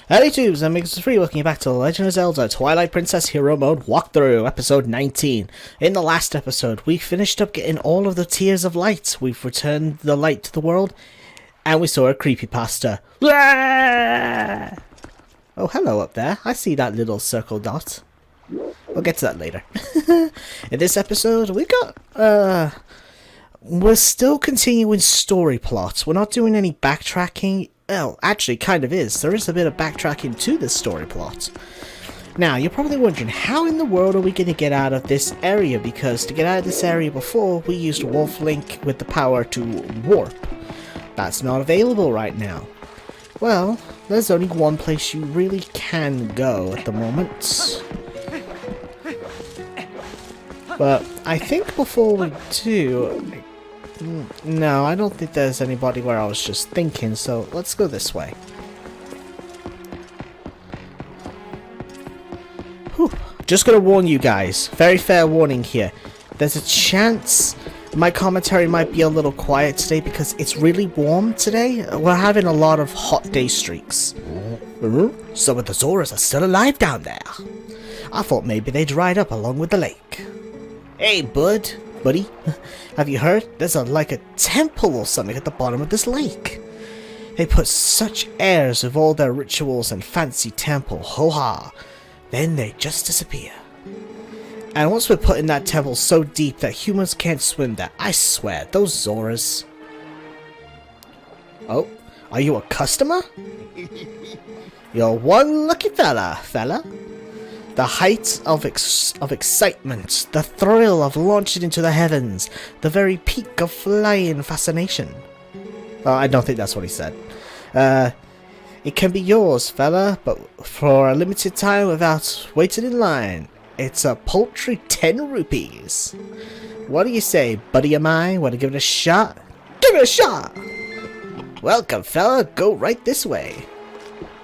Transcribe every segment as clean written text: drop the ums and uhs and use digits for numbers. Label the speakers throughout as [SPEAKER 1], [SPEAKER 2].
[SPEAKER 1] Howdy tubes, I'm Mix3, welcome back to Legend of Zelda Twilight Princess Hero Mode Walkthrough, episode 19. In the last episode, we finished up getting all of the Tears of Light. We've returned the light to the world, and we saw a creepypasta. Oh, hello up there. I see that little circle dot. We'll get to that later. In this episode, we got, we're still continuing story plots. We're not doing any backtracking. Well, actually, kind of is. There is a bit of backtracking to this story plot. Now, you're probably wondering, how in the world are we going to get out of this area? Because to get out of this area before, we used Wolf Link with the power to warp. That's not available right now. Well, there's only one place you really can go at the moment. But I think before we do... No, I don't think there's anybody where I was just thinking, so let's go this way. Whew. Just gonna warn you guys, very fair warning here. There's a chance my commentary might be a little quiet today because it's really warm today. We're having a lot of hot day streaks. Some of the Zoras are still alive down there. I thought maybe they dried up along with the lake. Hey, buddy, have you heard? There's like a temple or something at the bottom of this lake. They put such airs of all their rituals and fancy temple, ho-ha. Then they just disappear. And once we're put in that temple so deep that humans can't swim there, I swear, those Zoras. Oh, are you a customer? You're one lucky fella. The height of excitement, the thrill of launching into the heavens, the very peak of flying fascination. Oh, I don't think that's what he said. It can be yours, fella, but for a limited time without waiting in line. It's a paltry 10 rupees. What do you say, buddy of mine? Want to give it a shot? Give it a shot! Welcome, fella. Go right this way.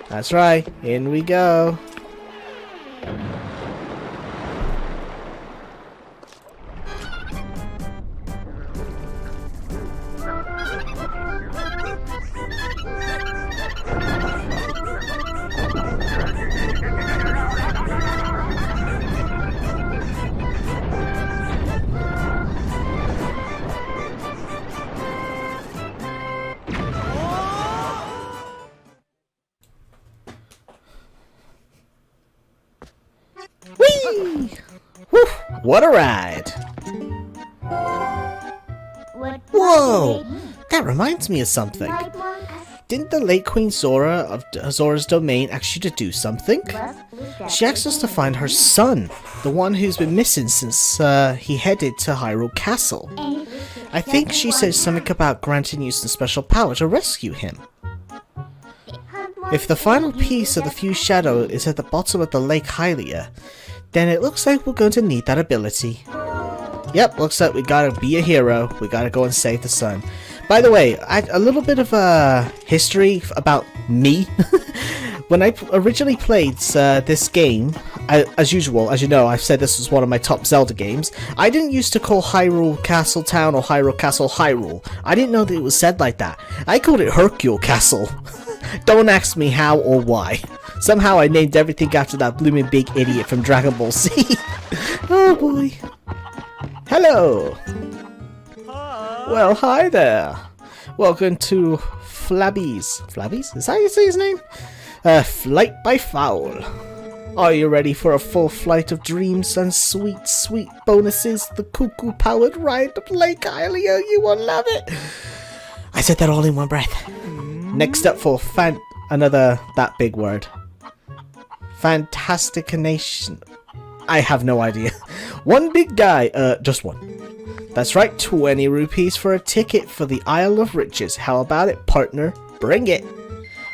[SPEAKER 1] That's right. In we go. Whee! Whew, what a ride! Whoa! That reminds me of something. Didn't the late Queen Zora of Zora's Domain ask you to do something? She asked us to find her son, the one who's been missing since he headed to Hyrule Castle. I think she said something about granting you some special power to rescue him. If the final piece of the Fused Shadow is at the bottom of the Lake Hylia, then it looks like we're going to need that ability. Yep, looks like we gotta be a hero. We gotta go and save the sun. By the way, a little bit of history about me. When I originally played this game, as usual, as you know, I've said this was one of my top Zelda games. I didn't used to call Hyrule Castle Town or Hyrule Castle Hyrule. I didn't know that it was said like that. I called it Hercule Castle. Don't ask me how or why. Somehow I named everything after that blooming big idiot from Dragon Ball Z. Oh boy. Hello.
[SPEAKER 2] Hi.
[SPEAKER 1] Well, hi there. Welcome to Flabby's. Flabby's? Is that how you say his name? Flight by Foul. Are you ready for a full flight of dreams and sweet, sweet bonuses? The cuckoo-powered ride up Lake Hylia. You will love it. I said that all in one breath. Next up for that big word. Fantasticination. I have no idea. One big guy, just one. That's right, 20 rupees for a ticket for the Isle of Riches. How about it, partner? Bring it.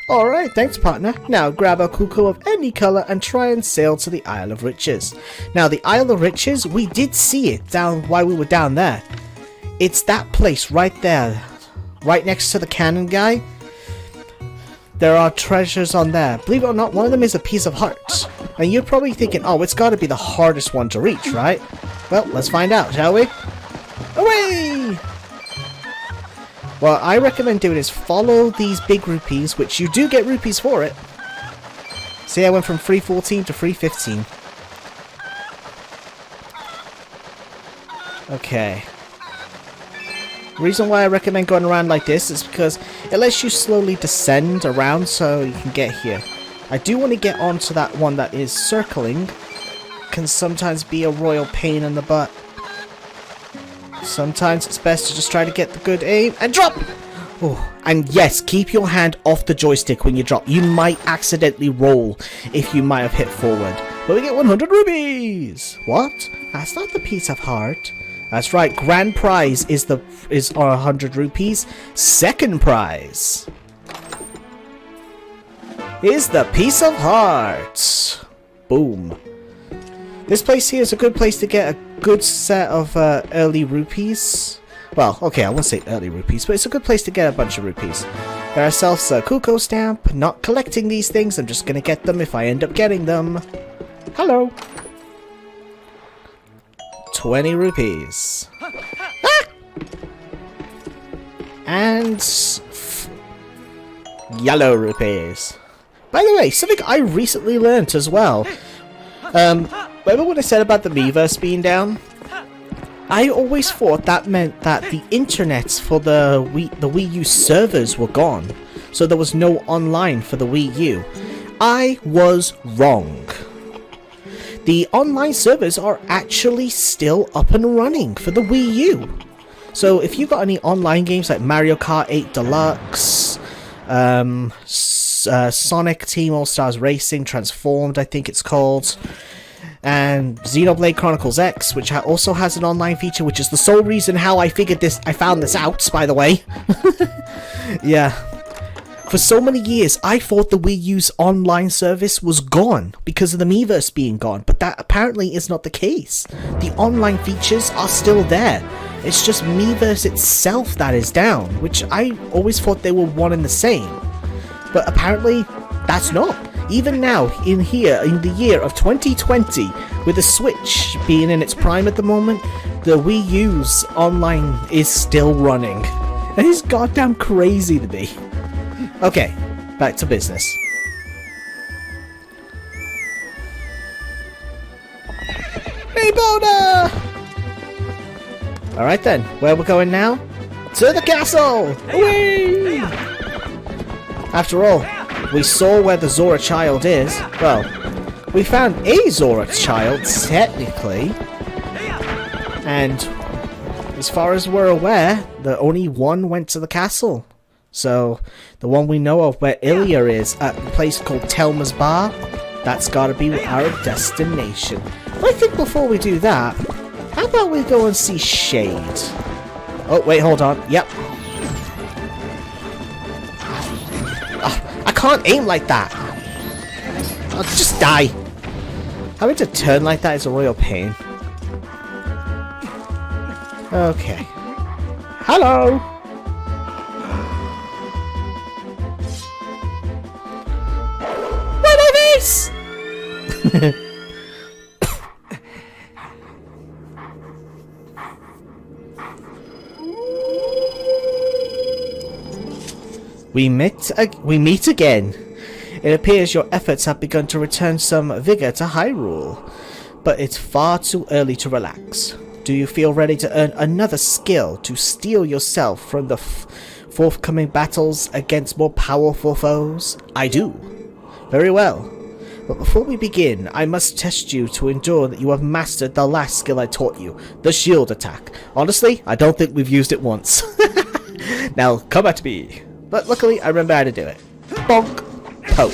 [SPEAKER 1] Alright, thanks, partner. Now grab a cuckoo of any color and try and sail to the Isle of Riches. Now, the Isle of Riches, we did see it down while we were down there. It's that place right there, right next to the cannon guy. There are treasures on there. Believe it or not, one of them is a piece of heart. And you're probably thinking, oh, it's got to be the hardest one to reach, right? Well, let's find out, shall we? Away! What I recommend doing is follow these big rupees, which you do get rupees for it. See, I went from 314 to 315. Okay. Reason why I recommend going around like this is because it lets you slowly descend around so you can get here. I do want to get onto that one that is circling. Can sometimes be a royal pain in the butt. Sometimes it's best to just try to get the good aim and drop! Oh, and yes, keep your hand off the joystick when you drop. You might accidentally roll if you might have hit forward. But we get 100 rubies! What? That's not the piece of heart. That's right, grand prize is 100 rupees. Second prize is the piece of heart. Boom. This place here is a good place to get a good set of early rupees. Well, okay, I won't say early rupees, but it's a good place to get a bunch of rupees. Get ourselves a Kuko stamp. Not collecting these things, I'm just gonna get them if I end up getting them. Hello. 20 rupees. Ah! And yellow rupees. By the way, something I recently learnt as well. Remember what I said about the Miiverse being down? I always thought that meant that the internets for the Wii U servers were gone, so there was no online for the Wii U. I was wrong. The online servers are actually still up and running for the Wii U. So if you got any online games like Mario Kart 8 Deluxe, Sonic Team All-Stars Racing Transformed, I think it's called, and Xenoblade Chronicles X, which also has an online feature, which is the sole reason how I found this out, by the way. Yeah. For so many years, I thought the Wii U's online service was gone because of the Miiverse being gone, but that apparently is not the case. The online features are still there. It's just Miiverse itself that is down, which I always thought they were one and the same. But apparently, that's not. Even now, in the year of 2020, with the Switch being in its prime at the moment, the Wii U's online is still running. That is goddamn crazy to me. Okay, back to business. Rebona! Alright then, where we're going now? To the castle! Whee! After all, we saw where the Zora child is. Well, we found a Zora child, technically. And as far as we're aware, the only one went to the castle. So, the one we know of where Ilya is, at a place called Telma's Bar, that's gotta be our destination. But I think before we do that, how about we go and see Shade? Oh, wait, hold on. Yep. I can't aim like that. I'll just die. Having to turn like that is a royal pain. Okay. Hello! Face! We meet again. It appears your efforts have begun to return some vigor to Hyrule, but it's far too early to relax. Do you feel ready to earn another skill to steel yourself from the forthcoming battles against more powerful foes? I do. Very well. But before we begin, I must test you to ensure that you have mastered the last skill I taught you, the shield attack. Honestly, I don't think we've used it once. Now, come at me. But luckily, I remember how to do it. Bonk. Poke.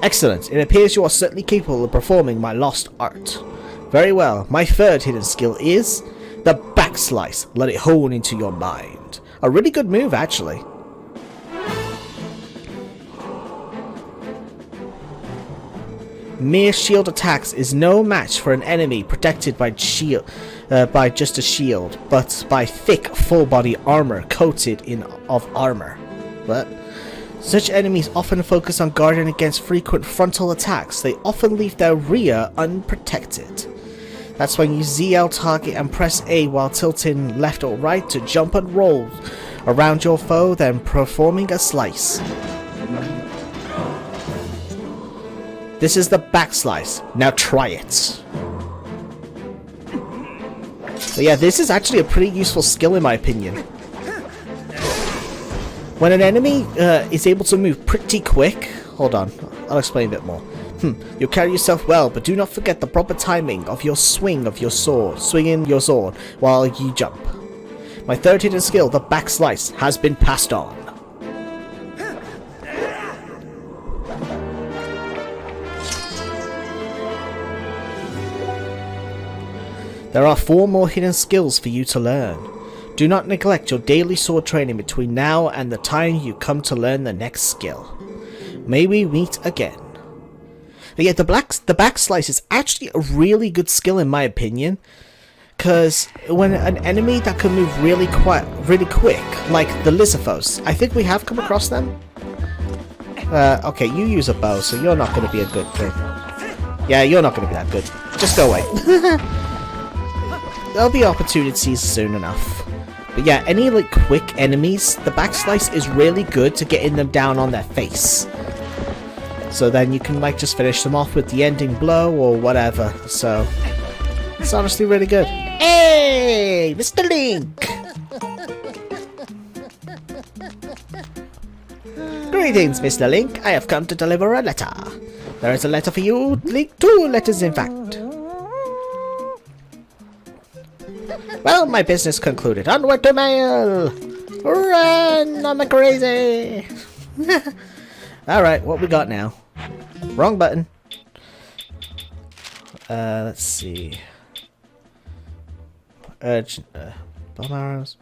[SPEAKER 1] Excellent. It appears you are certainly capable of performing my lost art. Very well. My third hidden skill is the backslice. Let it hone into your mind. A really good move, actually. Mere shield attacks is no match for an enemy protected by just a shield, but by thick full-body armor coated of armor. But such enemies often focus on guarding against frequent frontal attacks. They often leave their rear unprotected. That's when you ZL target and press A while tilting left or right to jump and roll around your foe, then performing a slice. This is the backslice. Now try it. So yeah, this is actually a pretty useful skill in my opinion. When an enemy is able to move pretty quick... Hold on, I'll explain a bit more. You carry yourself well, but do not forget the proper timing of your swing of your sword. Swinging your sword while you jump. My third hidden skill, the backslice, has been passed on. There are 4 more hidden skills for you to learn. Do not neglect your daily sword training between now and the time you come to learn the next skill. May we meet again. But yeah, the backslice is actually a really good skill in my opinion. Because when an enemy that can move really quick, like the Lizarphos, I think we have come across them. Okay, you use a bow, so you're not going to be a good thing. Yeah, you're not going to be that good. Just go away. There'll be opportunities soon enough. But yeah, any like quick enemies, the backslice is really good to getting them down on their face. So then you can like just finish them off with the ending blow or whatever. So it's honestly really good. Hey, Mr. Link! Greetings, Mr. Link. I have come to deliver a letter. There is a letter for you, Link. 2 letters, in fact. Well, my business concluded. Onward to mail! Run! I'm a crazy! Alright, what we got now? Wrong button. Let's see. Urgent. Bomb arrows.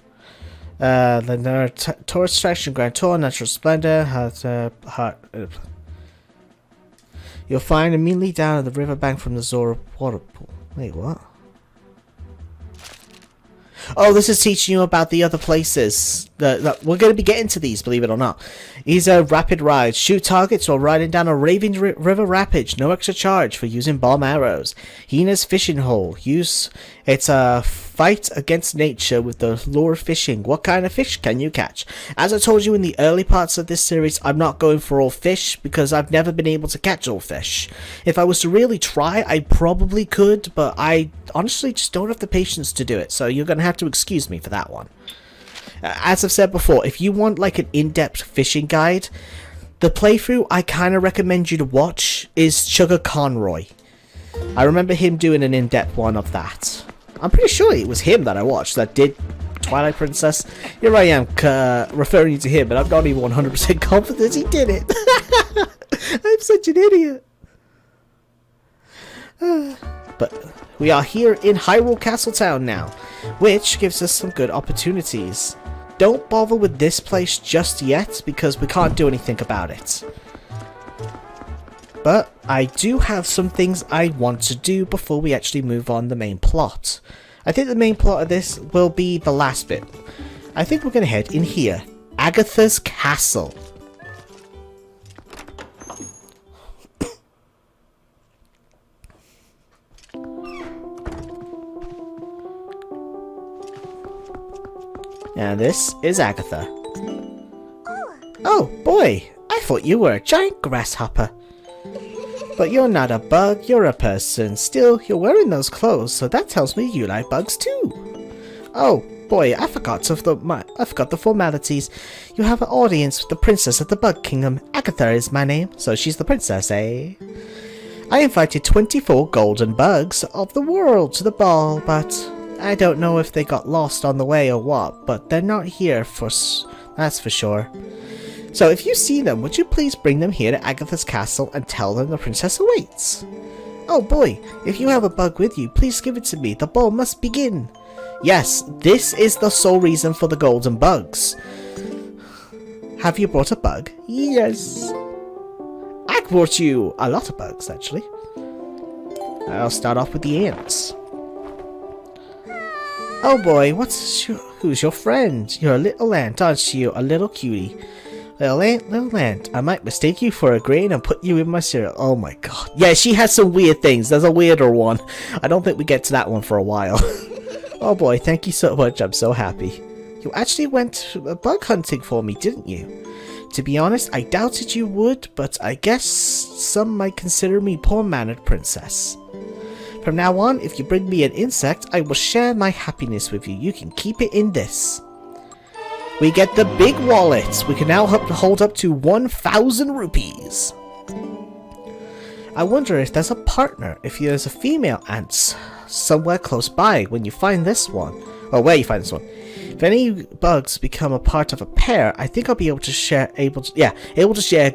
[SPEAKER 1] Then there are tourist attraction, Grand Tour, Natural Splendor, heart. You'll find immediately down at the riverbank from the Zora water pool. Wait, what? Oh, this is teaching you about the other places. We're going to be getting to these, believe it or not. These are rapid rides. Shoot targets while riding down a raving river rapid. No extra charge for using bomb arrows. Hina's fishing hole. It's a fight against nature with the lure of fishing. What kind of fish can you catch? As I told you in the early parts of this series, I'm not going for all fish because I've never been able to catch all fish. If I was to really try, I probably could, but I honestly just don't have the patience to do it, so you're going to have to excuse me for that one. As I've said before, if you want like an in-depth fishing guide, the playthrough I kind of recommend you to watch is Sugar Conroy. I remember him doing an in-depth one of that. I'm pretty sure it was him that I watched that did Twilight Princess. Here I am referring to him, but I'm not even 100% confident he did it. I'm such an idiot. But we are here in Hyrule Castletown now, which gives us some good opportunities. Don't bother with this place just yet, because we can't do anything about it. But I do have some things I want to do before we actually move on the main plot. I think the main plot of this will be the last bit. I think we're going to head in here. Agatha's Castle. And this is Agatha. Oh boy, I thought you were a giant grasshopper. But you're not a bug, you're a person. Still, you're wearing those clothes, so that tells me you like bugs too. Oh boy, I forgot the formalities. You have an audience with the princess of the Bug Kingdom. Agatha is my name, so she's the princess, eh? I invited 24 golden bugs of the world to the ball, but I don't know if they got lost on the way or what, but they're not here that's for sure. So if you see them, would you please bring them here to Agatha's castle and tell them the princess awaits? Oh boy, if you have a bug with you, please give it to me. The ball must begin. Yes, this is the sole reason for the golden bugs. Have you brought a bug? Yes. I brought you a lot of bugs, actually. I'll start off with the ants. Oh boy, who's your friend? You're a little ant, aren't you? A little cutie. Little ant, I might mistake you for a grain and put you in my cereal. Oh my god. Yeah, she has some weird things. There's a weirder one. I don't think we get to that one for a while. Oh boy, thank you so much. I'm so happy. You actually went bug hunting for me, didn't you? To be honest, I doubted you would, but I guess some might consider me poor-mannered princess. From now on, if you bring me an insect, I will share my happiness with you. You can keep it in this. We get the big wallet. We can now hold up to 1,000 rupees. I wonder if there's a partner, if there's a female ant somewhere close by when you find this one. Or where you find this one. If any bugs become a part of a pair, I think I'll be able to share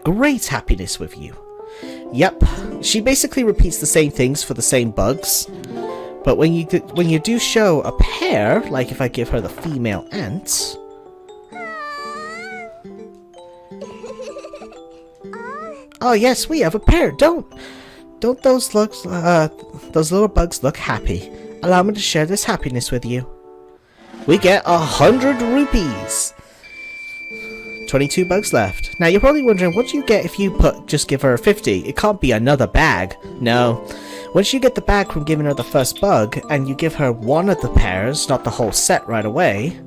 [SPEAKER 1] great happiness with you. Yep, she basically repeats the same things for the same bugs. But when you do show a pair, like if I give her the female ant. Oh yes, we have a pair. Don't those little bugs look happy? Allow me to share this happiness with you. We get 100 rupees. 22 bugs left. Now you're probably wondering, what do you get if you just give her 50? It can't be another bag. No. Once you get the bag from giving her the first bug, and you give her one of the pairs, not the whole set right away.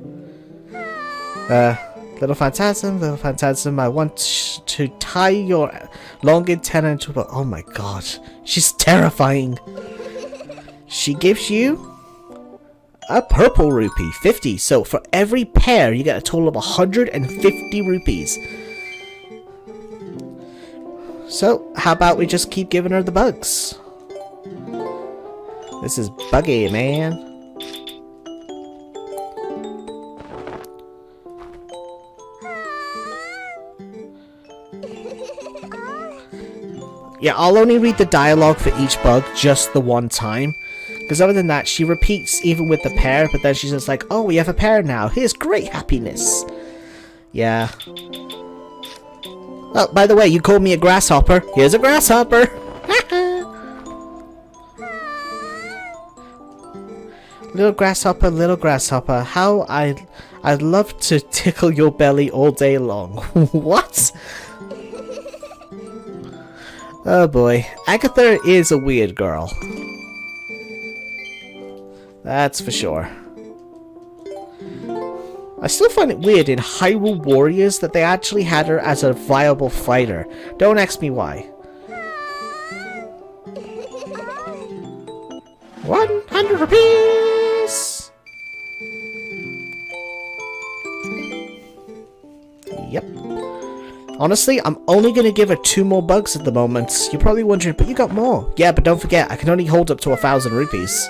[SPEAKER 1] Little Phantasm, I want to tie your long antenna into a... Oh my god. She's terrifying. She gives you a purple rupee, 50. So for every pair, you get a total of 150 rupees. So how about we just keep giving her the bugs? This is buggy, man. Yeah, I'll only read the dialogue for each bug just the one time. Because other than that, she repeats even with the pair, but then she's just like, oh, we have a pair now. Here's great happiness. Yeah. Oh, by the way, you called me a grasshopper. Here's a grasshopper. Little grasshopper, how I'd love to tickle your belly all day long. What? Oh boy, Agatha is a weird girl. That's for sure. I still find it weird in Hyrule Warriors that they actually had her as a viable fighter. Don't ask me why. 100 rupees! Yep. Honestly, I'm only going to give her 2 more bugs at the moment. You're probably wondering, but you got more. Yeah, but don't forget, I can only hold up to 1,000 rupees.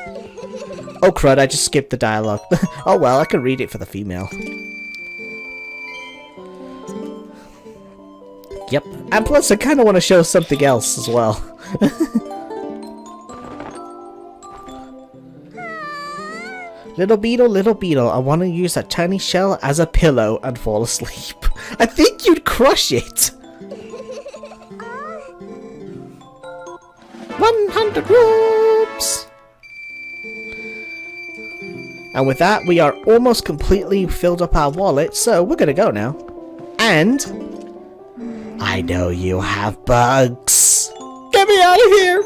[SPEAKER 1] Oh crud, I just skipped the dialogue. Oh well, I can read it for the female. Yep. And plus, I kind of want to show something else as well. Little beetle, I want to use that tiny shell as a pillow and fall asleep. I think you'd crush it. 100 rupees. And with that, we are almost completely filled up our wallet, so we're gonna go now. And I know you have bugs. Get me out of here.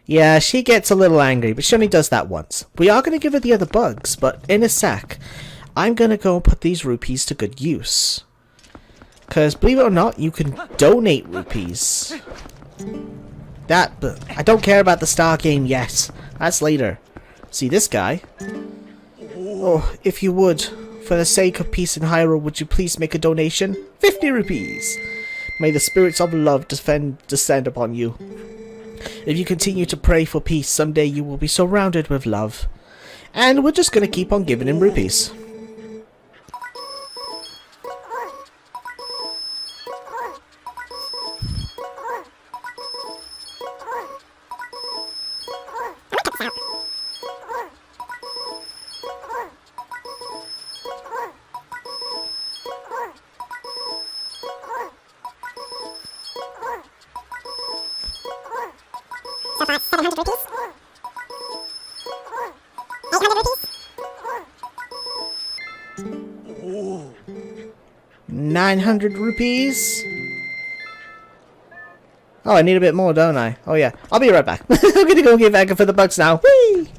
[SPEAKER 1] Yeah, she gets a little angry, but she only does that once. We are going to give her the other bugs, but in a sec, I'm going to go and put these rupees to good use. Because, believe it or not, you can donate rupees. But I don't care about the star game yet. That's later. See, this guy? Oh, if you would, for the sake of peace in Hyrule, would you please make a donation? 50 rupees! May the spirits of love descend upon you. If you continue to pray for peace, someday you will be surrounded with love. And we're just going to keep on giving him rupees.
[SPEAKER 3] So far, 700 rupees. 800 rupees.
[SPEAKER 1] 900 rupees. Oh, I need a bit more, don't I? Oh yeah, I'll be right back. I'm gonna go give Aga for the bucks now. Whee!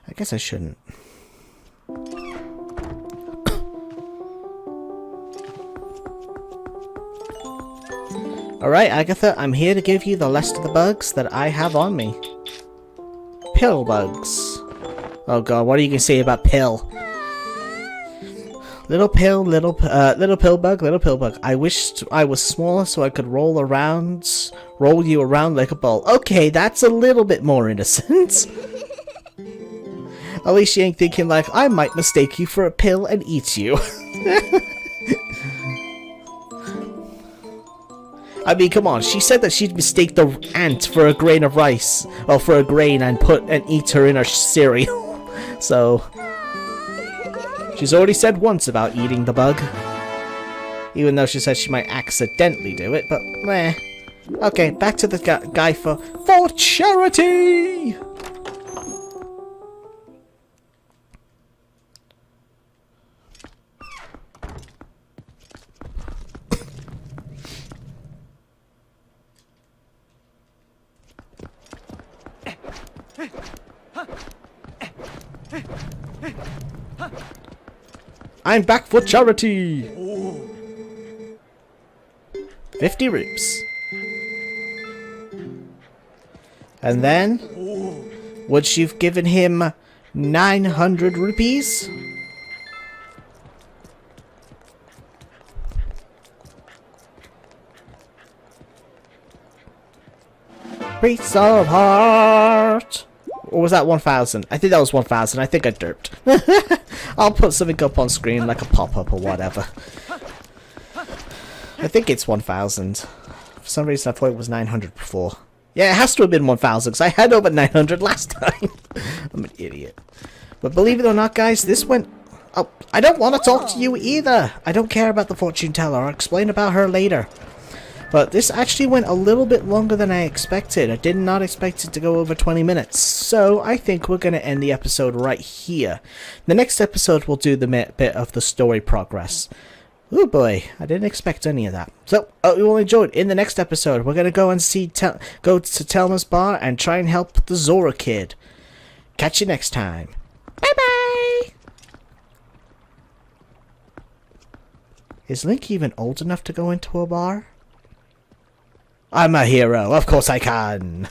[SPEAKER 1] I guess I shouldn't. Alright, Agatha, I'm here to give you the list of the bugs that I have on me. Pill bugs. Oh god, what are you gonna say about pill? Little pill bug. I wished I was smaller so I could roll you around like a ball. Okay, that's a little bit more innocent. At least you ain't thinking like, I might mistake you for a pill and eat you. I mean, come on, she said that she'd mistake the ant for a grain of rice. Or for a grain and eat her in her cereal. So, she's already said once about eating the bug. Even though she said she might accidentally do it, but meh. Okay, back to the guy for charity! I'm back for charity! 50 rupees. And then, would you've given him 900 rupees? Piece of heart! Or was that 1,000? I think that was 1,000. I think I derped. I'll put something up on screen like a pop-up or whatever. I think it's 1,000. For some reason I thought it was 900 before. Yeah, it has to have been 1,000 because I had over 900 last time. I'm an idiot. But believe it or not, guys, this went... Oh, I don't want to talk to you either. I don't care about the fortune teller. I'll explain about her later. But this actually went a little bit longer than I expected. I did not expect it to go over 20 minutes. So I think we're going to end the episode right here. The next episode we'll do the bit of the story progress. Oh boy, I didn't expect any of that. So, you will enjoy it. In the next episode, we're going to go and go to Telma's bar and try and help the Zora kid. Catch you next time. Bye-bye! Is Link even old enough to go into a bar? I'm a hero, of course I can!